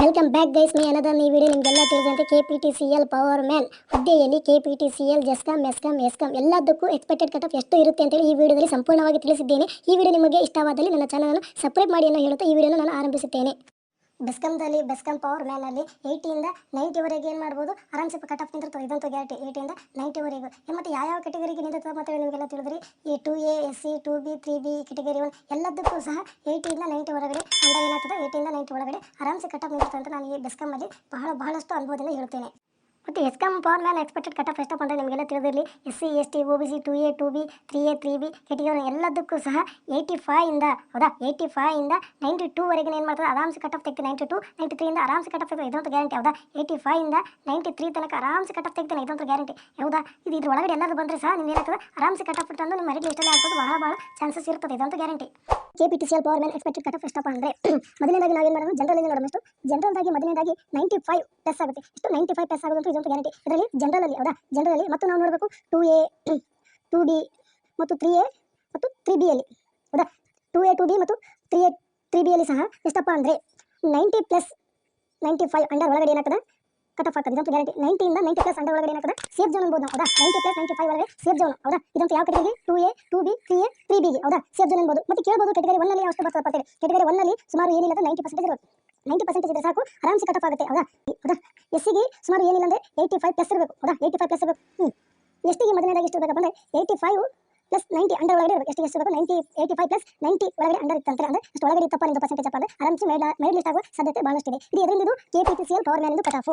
Welcome back guys me another ಈ video ನಿಮಗೆಲ್ಲ ತಿಳಿದಂತೆ KPTCL ಪವರ್ ಮ್ಯಾನ್ ಹುದ್ದೆಯಲ್ಲಿ KPTCL ಜೆಸ್ಕಾಂ ಮೆಸ್ಕಾಂ ಎಸ್ಕಾಂ ಎಲ್ಲದಕ್ಕೂ ಎಕ್ಸ್ಪೆಕ್ಟೆಡ್ ಕಟ್ ಆಫ್ ಎಷ್ಟು ಇರುತ್ತೆ ಅಂತೇಳಿ ಈ ವಿಡಿಯೋದಲ್ಲಿ ಸಂಪೂರ್ಣವಾಗಿ ತಿಳಿಸಿದ್ದೇನೆ. ಈ ವಿಡಿಯೋ ನಿಮಗೆ ಇಷ್ಟವಾದಲ್ಲಿ ನನ್ನ ಚಾನಲನ್ನು ಸಬ್ಸ್ಕ್ರೈಬ್ ಮಾಡಿ ಅನ್ನೋ ಹೇಳುತ್ತಾ ಈ ವಿಡಿಯೋನ ನಾನು ಆರಂಭಿಸುತ್ತೇನೆ. ಬೆಸ್ಕಾಂ ಪವರ್ ಮ್ಯಾನಲ್ಲಿ 80 ಇಂದ 90 ವರೆಗೆ ಏನು ಮಾಡ್ಬೋದು, ಆರಾಮ್ಸೆ ಕಟ್ ಆಫ್ ನಿಂತಿರ್ತದೆ. ಇದಂತೂ ಗ್ಯಾರಂಟಿ 80 ಇಂದ 90 ವರೆಗೂ. ಮತ್ತು ಯಾವ ಕೆಟಗರಿಗೆ ನಿಂತಿರ್ತದೆ ಮತ್ತು ನಿಮಗೆಲ್ಲ ತಿಳಿದ್ರಿ, ಈ 2A SC 2B 3B category 1 ಎಲ್ಲದಕ್ಕೂ ಸಹ 80 ಇಂದ 90 ಒಳಗಡೆ ಅಂದಾಜು ಏನಾಗ್ತದೆ, 80 ಇಂದ 90 ಒಳಗಡೆ ಆರಾಮ್ಸೆ ಕಟ್ ಆಫ್ ನಿಂತಿರ್ತದೆ ಅಂತ ನಾನು ಈ ಬೆಸ್ಕಾಮಲ್ಲಿ ಬಹಳಷ್ಟು ಅನುಭವದಿಂದ ಹೇಳ್ತೇನೆ. ಮತ್ತು ESCOM power man expected cut of ಎಷ್ಟಪ್ಪ ಅಂದರೆ ನಿಮಗೆಲ್ಲ ತಿಳಿದಿರಲಿ, SC ST OBC 2A 2B 3A 3B category ಎಲ್ಲದಕ್ಕೂ ಸಹ 85 ಇಂದ 85 ಇಂದ 92 ವರೆಗೆ ಏನು ಮಾಡ್ತದೆ, ಆರಾಮ್ಸೆ ಕಟ್ ಆಫ್ ತೆಗ್ತೀನಿ. 92 93 ಇಂದ ಆರಾಮ್ಸೆ ಕಟ್ ಆಫ್ ತೆಗ್ತೀನಿ, ಇದಂತೂ ಗ್ಯಾರಂಟಿ. 85 ಇಂದ 93 ತನಕ ಆರಾಮ್ಸೆ ಕಟ್ ಆಫ್ ತೆಗ್ತೀನಿ, ಇದಂತೂ ಗ್ಯಾರಂಟಿ. ಇದ್ರ ಒಳಗಡೆ ಎಲ್ಲರೂ ಬಂದರೆ ಸಹ ನಿಮ್ಗೆ ಏನಾಗ್ತದೆ, ಆರಾಮ್ಸೆ ಕಟ್ ಆಫ್ ತಂದು ನಿಮ್ಮ ಮೆರಿಟ್ ಲಿಸ್ಟಲ್ಲಿ ಹಾಕೋದು ಬಹಳ ಚಾನ್ಸಸ್ ಇರ್ತದೆ, ಇದಂತೂ guarantee. KPTCL power man expected cut of ಎಷ್ಟಪ್ಪ ಅಂದರೆ ಮೊದಲನೇದಾಗಿ ನಾವೇನು ಮಾಡೋದು, ಜನರಲ್ ನೋಡೋಣ. ಎಷ್ಟು ಮೊದಲನೇದಾಗಿ 95 ಪ್ಲಸ್ ಆಗುತ್ತೆ. ಇಷ್ಟು 95 ಪ್ಲಸ್ ಆಗೋದಂತೂ ಇದಂತೂ ಗ್ಯಾರಂಟಿ. ಇದರಲ್ಲಿ ಜನರಲಿ ಮತ್ತು ನಾವು ನೋಡಬೇಕು 2A 2B ಮತ್ತು 3A ಮತ್ತು 3Bಯಲ್ಲಿ 2A 2B ಮತ್ತು 3A 3Bಯಲ್ಲಿ ಸಹ ಎಷ್ಟಪ್ಪ ಅಂದರೆ 90 ಪ್ಲಸ್ 95 ಅಂಡರ್ ಒಳಗಡೆ ಏನಾಗ್ತದೆ, ಕಟ್ ಆಫ್ ಆಗ್ತದೆ, ಇದಂತೂ ಗ್ಯಾರಂಟಿ. 90 ಇಂದ 90 ಪ್ಲಸ್ ಅಂಡರ್ ಒಳಗಡೆ ಏನಾಗ್ತದೆ, ಸೇಫ್ ಜೋನ್ ಅನ್ಬೋದು ನಾವು. 90 ಪ್ಲಸ್ 95 ಒಳಗಡೆ ಸೇಫ್ ಜೋನ್. ಇದಂತೂ ಯಾವ category, 2A 2B 3A 3Bಗೆ safe zone ಅನ್ಬೋದು. ಮತ್ತು ಕೇಳ್ಬೋದು ಕೆಟಗರಿ 1 ನಲ್ಲಿ ಎಷ್ಟು ಬರ್ತದೆ. ಕೆಟಗರಿ 1 ನಲ್ಲಿ ಸುಮಾರು ಏನಿಲ್ಲ 90% ಇರುತ್ತೆ. 90% ಇದ್ರೆ ಸಾಕು, ಆರಾಮ್ಸೆ ಕಟ್ ಆಫ್ ಆಗುತ್ತೆ. SCಗೆ ಸುಮಾರು ಏನಿಲ್ಲ ಅಂದರೆ 85 ಪ್ಲಸ್ ಇರಬೇಕು. 85 ಪ್ಲಸ್ ಇರಬೇಕು. STಗೆ ಮೊದಲನೇದಾಗಿ ಎಷ್ಟು ಇರಬೇಕಪ್ಪ ಅಂದರೆ 85 ಪ್ಲಸ್ 90 ಅಂಡರ್ ಒಳಗಡೆ ಇರಬೇಕು. ಎಷ್ಟು ಇರಬೇಕು, 85 ಪ್ಲಸ್ 90 ಒಳಗಡೆ ಅಂಡರ್ ಇತ್ತಂತೆ. ಅಂದರೆ ಅಷ್ಟು ಒಳಗಡೆ ಇತ್ತಪ್ಪ ನಿಮ್ದು ಪರ್ಸೆಂಟೇಜ್ ಅಪ್ಪ ಅಂದರೆ ಆರಾಮ್ಸೆ ಮೆರಿಟ್ ಲಿಸ್ಟ್ ಆಗುವ ಸಾಧ್ಯತೆ ಬಹಳಷ್ಟಿದೆ. ಇದು ಇದರಿಂದ KPTCL power man cut off.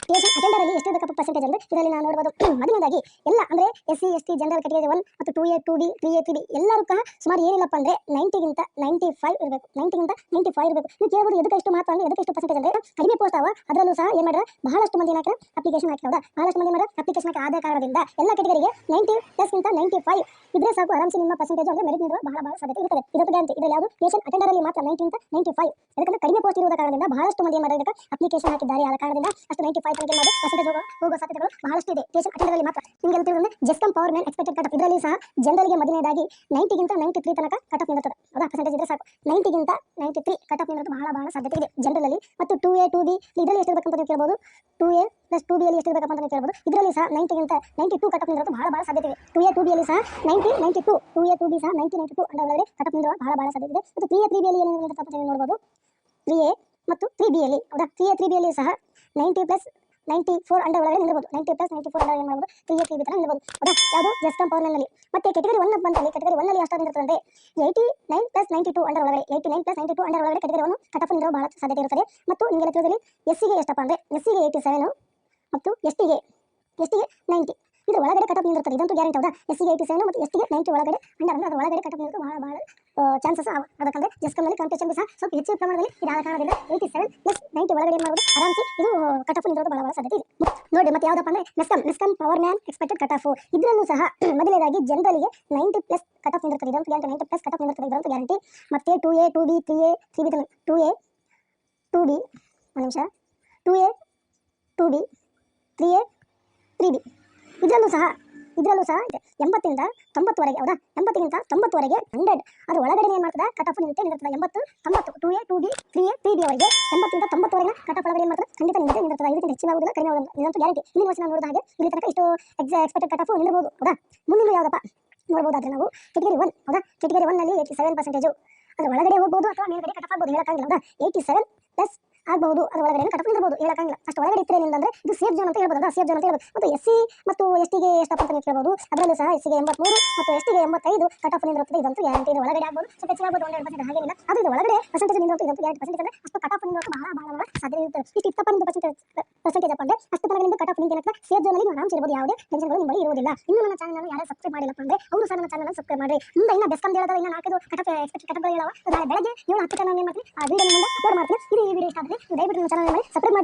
Station ಅಟೆಂಡರಲ್ಲಿ ಎಷ್ಟು ಇರಬೇಕಪ್ಪ ಪರ್ಸೆಂಟೇಜ್ ಅಂದರೆ ಇದರಲ್ಲಿ ನಾವು ನೋಡ್ಬೋದು. ಮೊದಲನೇದಾಗಿ ಎಲ್ಲ ಅಂದರೆ SC ST ಜನರಲ್ ಕೆಟಗರಿ 1 ಮತ್ತು 2A 2B 3A 3B ಎಲ್ಲರೂ ಸಹ ಸುಮಾರು ಏನಿಲ್ಲಪ್ಪ ಅಂದರೆ 90ಗಿಂತ 95 ಇರಬೇಕು. 90ಗಿಂತ 95 ಇರಬೇಕು. ನೀವು ಕೇಳ್ಬೋದು ಎದಕ್ಕೆ ಎಷ್ಟು ಮಾತ್ರ ಅಂದರೆ ಎದಕ್ಕೆ ಎಷ್ಟು ಪರ್ಸೆಂಟೇಜ್ ಅಂದರೆ ಕಡಿಮೆ ಪೋಸ್ಟ್ ಅವ, ಅದರಲ್ಲೂ ಸಹ ಏನು ಮಾಡಿದ್ರೆ ಬಹಳಷ್ಟು ಮಂದಿ ಏನಾಗ್ತಾರೆ ಅಪ್ಲಿಕೇಶನ್ ಹಾಕಿ. ಬಹಳಷ್ಟು ಮಂದಿ ಮಾಡಿದ್ರೆ ಅಪ್ಲಿಕೇಶನ್ ಹಾಕಿ ಆದ ಕಾರಣದಿಂದ ಎಲ್ಲ ಕೆಟಗರಿಗೆ 90 ಪ್ಲಸ್ಗಿಂತ 95 ಇದ್ರೆ ಸಾಕು, ಆರಾಮ್ಸೆ ನಿಮ್ಮ ಪರ್ಸೆಂಟೇಜ್ ಅಂದರೆ ಮೆರಿಟ್ ನೀಡುವ ಬಹಳ ಸಾಧ್ಯತೆ ಇರುತ್ತದೆ. ಇದಕ್ಕೆ ಗ್ಯಾರಂಟಿ. ಇದರಲ್ಲಿ ಯಾವುದು ಸ್ಟೇಷನ್ ಅಟೆಂಡರಲ್ಲಿ ಮಾತ್ರ 90ಗಿಂತ 95. ಯಾಕಂದರೆ ಕಡಿಮೆ ಪೋಸ್ಟ್ ಇರುವ ಕಾರಣದಿಂದ ಬಹಳಷ್ಟು ಮಂದಿ ಮಾಡೋದಕ್ಕೆ ಅಪ್ಲಿಕೇಶನ್ ಹಾಕಿದ್ದಾರೆ. ಆದ ಕಾರಣದಿಂದ ಅಷ್ಟು 95 ತನಕ ಮಾಡಿ ಪರ್ಸೆಂಟೇಜ್ ಹೋಗುವ ಸಾಧ್ಯತೆಗಳು ಬಹಳಷ್ಟು ಇದೆ. ಸ್ಟೇಷನ್ ಅಟೆಂಡರಲ್ಲಿ ಮಾತ್ರ. ನಿಮಗೆ ತಿಳಿದ್ರೆ GESCOM power man expected cut off ಇದರಲ್ಲಿ ಸಹ ಜನರಲ್ಗೆ ಮೊದಲನೇದಾಗಿ 90ಗಿಂತ 93 ತನಕ ಕಟ್ ಆಫ್ ನಿಲ್ಲುತ್ತದೆ. ಪರ್ಸೆಂಟೇಜ್ ಇದ್ರೆ ಸಾಕು. 90ಗಿಂತ 93 ಕಟ್ ಆಫ್ ನಿಲ್ಲೋದು ಬಹಳ ಸಾಧ್ಯತೆ ಇದೆ ಜನರಲ್ಲಿ. ಮತ್ತು 2A 2B ಇದರಲ್ಲಿ ಎಷ್ಟು ಇರಬೇಕಂತ ನೀವು ಕೇಳ್ಬೋದು. 2A ಪ್ಲಸ್ 2Bಯಲ್ಲಿ ಎಷ್ಟು ಇರಬೇಕಂತ ನೀವು ಕೇಳ್ಬೋದು. ಇದರಲ್ಲಿ ಸಹ 90ಗಿಂತ 92 ಕಟ್ ಆಫ್ ನಿಲ್ಲೋದು ಬಹಳ ಸಾಧ್ಯತೆ ಇದೆ. 2A 2Bಯಲ್ಲಿ ಸಹ 90 92 2A 2B ಸಹ 90 92 ಅಂಡರ್ ಒಳಗಡೆ ಕಟ್ ಆಫ್ ನಿಲ್ಲುವ ಬಹಳ ಸಾಧ್ಯತೆ ಇದೆ. ಮತ್ತು 3A 3Bಯಲ್ಲಿ ಏನಿರುತ್ತಪ್ಪ ನೀವು ನೋಡ್ಬೋದು. 3A ಮತ್ತು 3Bಯಲ್ಲಿ 3A 3Bಯಲ್ಲಿ ಸಹ 90 ಪ್ಲಸ್ 94 ಅಂಡರ್ ಒಳಗಡೆ ನಿಲ್ಲಬಹುದು. 90 ಪ್ಲಸ್ 94 ಅಂಡರ್ ಏನು ಮಾಡ್ಬೋದು, 3A 3B ತರ ನಿಲ್ಲಬಹುದು. ಯಾವುದು ಜೆಸ್ಕಾಂ ಪವರ್ ಮ್ಯಾನ್ನಲ್ಲಿ. ಮತ್ತೆ ಕೆಟಗರಿ 1 ಬಂದಲ್ಲಿ ಕೆಟಗರಿ 1 ನಲ್ಲಿ ಎಷ್ಟು ಇರುತ್ತದೆ ಅಂದರೆ 89 ಪ್ಲಸ್ 92 ಅಂಡರ್ ಒಳಗಡೆ 89 ಪ್ಲಸ್ 92 ಅಂಡರ್ ಒಳಗಡೆ ಕೆಟಗರಿ 1 ಕಟ್ ಆಫ್ ನಿಲ್ಲುವ ಬಹಳ ಸಾಧ್ಯತೆ ಇರುತ್ತದೆ. ಮತ್ತು ನಿಮಗೆ ತಿಳಿದಲ್ಲಿ SCಗೆ ಎಷ್ಟಪ್ಪ ಅಂದರೆ SCಗೆ 87 ಮತ್ತು STಗೆ 90 ಇದು ಒಳಗಡೆ ಕಟ್ ಆಫ್ ನಿಂತಿರುತ್ತದೆ. ಇದಂತೂ ಗ್ಯಾರಂಟಿ. SCಗೆ 87 ಮತ್ತು STಗೆ 90 ಒಳಗಡೆ ಅಂಡರ್ ಅಂದರೆ ಅದು ಒಳಗಡೆ ಕಟ್ ಆಫ್ ನಿಲ್ಲೋದು ಬಹಳ ಚಾನ್ಸಸ್ ಅದಕ್ಕಂದ್ರೆ ಜೆಸ್ಕಾಂನಲ್ಲಿ ಕಾಂಪಿಟೇಷನ್ ಸಹ ಸ್ವಲ್ಪ ಹೆಚ್ಚಿನ ಪ್ರಮಾಣದಲ್ಲಿ ಇದಾದ ಕಾರಣದಿಂದ 87 ಪ್ಲಸ್ 90 ಒಳಗಡೆ ಮಾಡೋದು ಆರಾಮ್ಸೆ ಇದು ಕಟ್ ಆಫ್ ನಿಲ್ಲೋದು ಬಹಳ ಸಾಧ್ಯತೆ ಇದೆ ನೋಡಿ. ಮತ್ತೆ ಯಾವುದಪ್ಪ ಅಂದರೆ MESCOM power man expected cut of. ಇದರಲ್ಲೂ ಸಹ ಮೊದಲನೇದಾಗಿ ಜನರಲ್ಗೆ 90 ಪ್ಲಸ್ ಕಟ್ ಆಫ್ ನಿಂತಿರುತ್ತದೆ. ಇದಂತೂ ಗ್ಯಾರಂಟಿ. 90 ಪ್ಲಸ್ ಕಟ್ ಆಫ್ ನಿಂತಿರುತ್ತದೆ, ಇದಂತೂ ಗ್ಯಾರಂಟಿ. ಮತ್ತೆ 2A 2B 3A 3B 2A 2B 2A 2B 3A 3B ಇದರಲ್ಲೂ ಸಹ 80 ಇಂದ 90 ವರೆಗೆ 80ಗಿಂತ 90 ವರೆಗೆ 100 ಅದು ಒಳಗಡೆ ಏನು ಮಾಡ್ತದೆ, cut off ನಿಂತೇ ನಿಂತಿರ್ತದೆ. 80 90 2A 2B 3A 3B ಅವರಿಗೆ 80ಗಿಂತ 90 ವರೆಗೆ ಕಟ್ ಆಫ್ ಒಳಗಡೆ ಏನು ಮಾಡ್ತದೆ, ಖಂಡಿತ ನಿಂತಿರ್ತದೆ. ಇದಕ್ಕಿಂತ ಹೆಚ್ಚಿನ ಆಗುವುದಿಲ್ಲ, ಕಡಿಮೆ ಆಗುವುದಿಲ್ಲ, ಇದಂತೂ ಗ್ಯಾರಂಟಿ. ಹಿಂದಿನ ವರ್ಷ ನಾವು ನೋಡಿದ ಹಾಗೆ ಇಲ್ಲಿ ತನಕ ಇಷ್ಟು ಎಕ್ಸ್ಪೆಕ್ಟೆಡ್ ಕಟ್ ಆಫ್ ನಿಲ್ಲಬಹುದು. ಮುಂದಿನ ಯಾವುದಪ್ಪ ನೋಡ್ಬೋದಾದ್ರೆ ನಾವು ಕೆಟಗರಿ 1 ಕೆಟಗರಿ 1 ನಲ್ಲಿ 87% ಅದು ಒಳಗಡೆ ಹೋಗ್ಬೋದು ಅಥವಾ ಮೇಲ್ಗಡೆ ಕಟ್ ಆಫ್ ಆಗ್ಬೋದು, ಹೇಳಕ್ಕಾಗಿಲ್ಲ. 87 ಪ್ಲಸ್ ಆಗಬಹುದು, ಅದು ಒಳಗಡೆ ಕಟ್ ಆಫ್ ನಿಲ್ಲಬಹುದು, ಹೇಳಕ್ಕಾಗಿಲ್ಲ. ಅಷ್ಟು ಒಳಗಡೆ ಇತ್ತರೆ ನಿಂದಂದ್ರೆ ಇದು ಸೇಫ್ ಜೋನ್ ಅಂತ ಹೇಳ್ಬೋದು. ಸೇಫ್ ಜೋನ್ ಅಂತ ಹೇಳ್ಬೋದು. ಮತ್ತು SC ಮತ್ತು STಗೆ ಎಷ್ಟಪ್ಪ ಅಂತ ನೀವು ಕೇಳ್ಬೋದು. ಅದರಲ್ಲೂ ಸಹ SCಗೆ 83 ಮತ್ತು STಗೆ 85 ಕಟ್ ಆಫ್ ನಿಲ್ಲುತ್ತದೆ. ಇದಂತೂ ಗ್ಯಾರಂಟಿ. ಇದು ಒಳಗಡೆ ಆಗ್ಬೋದು, ಸ್ವಲ್ಪ ಹೆಚ್ಚಾಗಬಹುದು, 1-2% ಹಾಗೇನಿಲ್ಲ. ಅದು ಇದು ಒಳಗಡೆ ಪರ್ಸೆಂಟೇಜ್ ನಿಲ್ಲುತ್ತೆ. ಇದಂತೂ ಗ್ಯಾರಂಟಿ. ಪರ್ಸೆಂಟೇಜ್ ಅಂದರೆ ಅಷ್ಟು ಕಟ್ ಆಫ್ ನಿಲ್ಲೋದು ಬಹಳ ಸಾಧ್ಯತೆ ಇರುತ್ತದೆ. ಇಷ್ಟು ಇತ್ತಪ್ಪ ನಿಮ್ಮದು ಪರ್ಸೆಂಟೇಜ್ ಅಪ್ಪ ಅಂದರೆ ಅಷ್ಟು ತನಕ ನಿಮ್ಮದು ಕಟ್ ಆಫ್ ನಿಂತ ಸೇಫ್ ಜೋನಲ್ಲಿ ನೀವು ಆರಾಮ್ಸೆ ಇರ್ಬೋದು. ಯಾವುದೇ ಟೆನ್ಷನ್ಗಳು ನಿಮ್ಮ ಬಳಿ ಇರುವುದಿಲ್ಲ. ಇನ್ನು ನನ್ನ ಚಾನಲ್ ಯಾರು ಸಬ್ಸ್ಕ್ರೈಬ್ ಮಾಡಿಲ್ಲಪ್ಪ ಅಂದರೆ ಅವರು ಸಹ ನನ್ನ ಚಾನಲ್ ಸಬ್ಸ್ಕ್ರೈಬ್ ಮಾಡಿ. ಮುಂದೆ ಇನ್ನು ಬೆಸ್ಕಾಂ ಹೇಳೋದು ಇನ್ನು 4 ಕಟ್ ಆಫ್ ಎಕ್ಸ್ಪೆಕ್ಟೆಡ್ ಕಟ್ ಆಫ್ಗಳು ಹೇಳವ. ನಾಳೆ ಬೆಳಗ್ಗೆ 7:10 ನಾನು ಏನು ಮಾಡ್ತೀನಿ ಆ ವಿಡಿಯೋ ಮುಂದೆ ಅಪ್ಲೋಡ್ ಮಾಡ್ತೀನಿ. ಇದು ಈ ವಿಡಿಯೋ ಇಷ್ಟ ಆದರೆ ದಯವಿಟ್ಟು ನನ್ನ ಚಾನಲ್ ಸಬ್ಸ್ಕ್ರೈಬ್ ಮಾಡಿ.